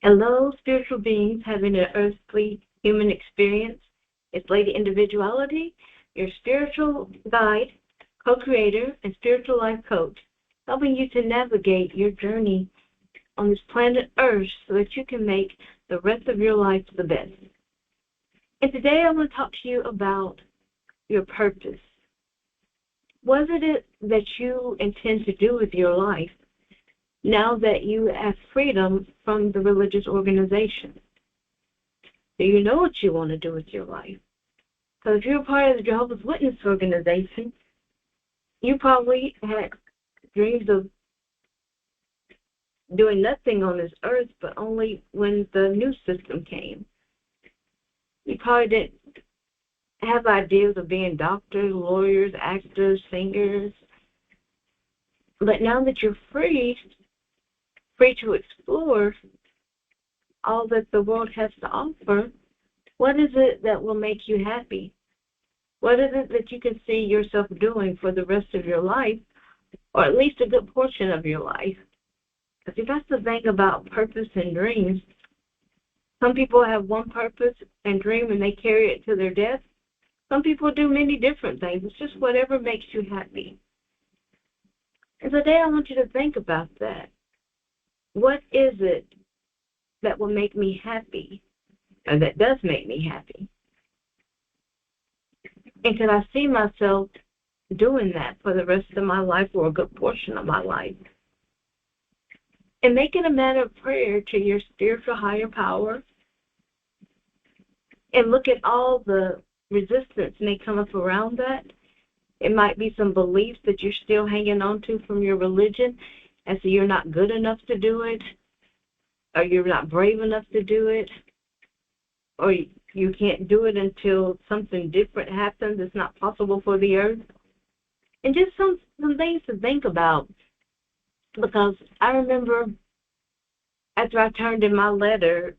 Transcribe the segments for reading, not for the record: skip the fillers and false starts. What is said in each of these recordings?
Hello, spiritual beings having an earthly human experience. It's Lady Individuality, your spiritual guide, co-creator, and spiritual life coach, helping you to navigate your journey on this planet Earth so that you can make the rest of your life the best. And today I want to talk to you about your purpose. What is it that you intend to do with your life now that you have freedom from the religious organization? Do you know what you want to do with your life? Because if you're part of the Jehovah's Witness organization, you probably had dreams of doing nothing on this earth, but only when the new system came. You probably didn't have ideas of being doctors, lawyers, actors, singers. But now that you're free to explore all that the world has to offer, what is it that will make you happy? What is it that you can see yourself doing for the rest of your life, or at least a good portion of your life? Because you got to think about purpose and dreams. Some people have one purpose and dream and they carry it to their death. Some people do many different things. It's just whatever makes you happy. And today I want you to think about that. What is it that will make me happy, or that does make me happy? And can I see myself doing that for the rest of my life or a good portion of my life? And make it a matter of prayer to your spiritual higher power, and look at all the resistance may come up around that. It might be some beliefs that you're still hanging on to from your religion, as so you're not good enough to do it, or you're not brave enough to do it, or you can't do it until something different happens. It's not possible for the earth. And just some things to think about, because I remember after I turned in my letter,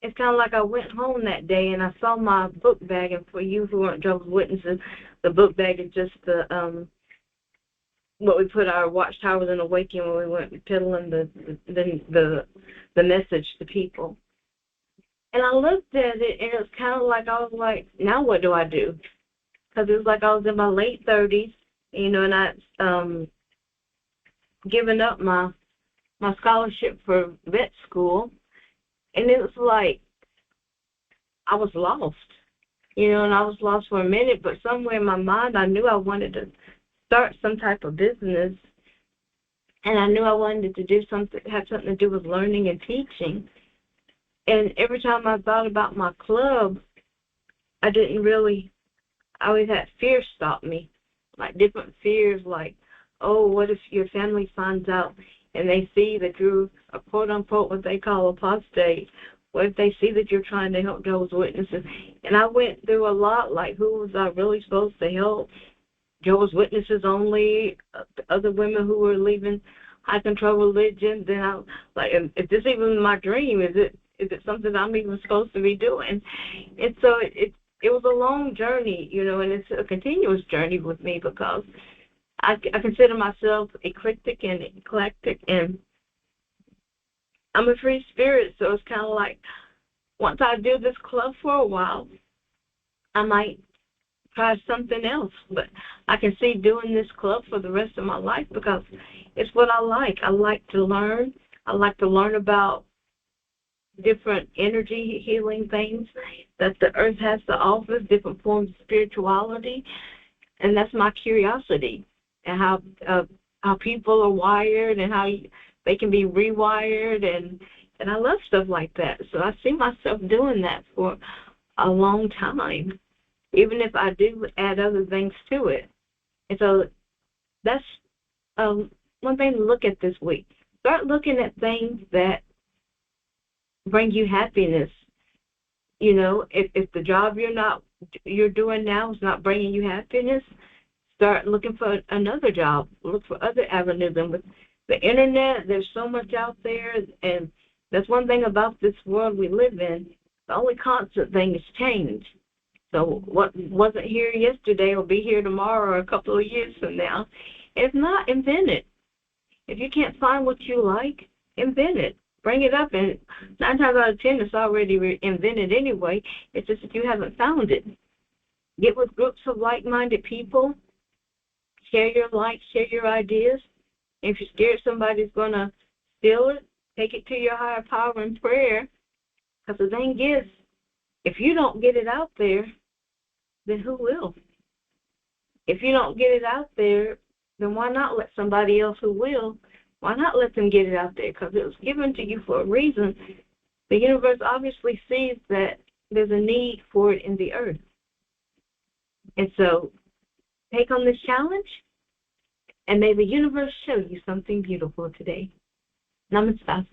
it's kind of like I went home that day and I saw my book bag. And for you who aren't Jehovah's Witnesses, the book bag is just the what we put our watchtowers and awakening when we went peddling the message to people. And I looked at it, and it was kind of like I was like, now what do I do? Because it was like I was in my late 30s, and I given up my scholarship for vet school. And it was like I was lost, and I was lost for a minute, but somewhere in my mind I knew I wanted to start some type of business, and I knew I wanted to do something, have something to do with learning and teaching. And every time I thought about my club, I always had fear stop me, like different fears, like, oh, what if your family finds out and they see that you're a quote-unquote what they call apostate? What if they see that you're trying to help Jehovah's Witnesses? And I went through a lot, like who was I really supposed to help? Jehovah's Witnesses only, other women who were leaving high-control religion. Then I like, is this even my dream? Is it something I'm even supposed to be doing? And so it was a long journey, and it's a continuous journey with me, because I consider myself eclectic, and I'm a free spirit. So it's kind of like once I do this club for a while, I might try something else. But I can see doing this club for the rest of my life because it's what I like. I like to learn. I like to learn about different energy healing things that the earth has to offer, different forms of spirituality, and that's my curiosity. And how people are wired, and how they can be rewired, and I love stuff like that. So I see myself doing that for a long time, even if I do add other things to it. And so that's one thing to look at this week. Start looking at things that bring you happiness. If the job you're doing now is not bringing you happiness, start looking for another job. Look for other avenues. And with the internet, there's so much out there, and that's one thing about this world we live in. The only constant thing is change. So what wasn't here yesterday will be here tomorrow or a couple of years from now. If not, invent it. If you can't find what you like, invent it. bring it up, and 9 times out of 10, it's already invented anyway. It's just that you haven't found it. Get with groups of like-minded people. Share your likes, share your ideas. If you're scared somebody's going to steal it, take it to your higher power in prayer. Because the thing is, if you don't get it out there, then who will? If you don't get it out there, then why not let somebody else who will? Why not let them get it out there? Because it was given to you for a reason. The universe obviously sees that there's a need for it in the earth. And so take on this challenge, and may the universe show you something beautiful today. Namaste.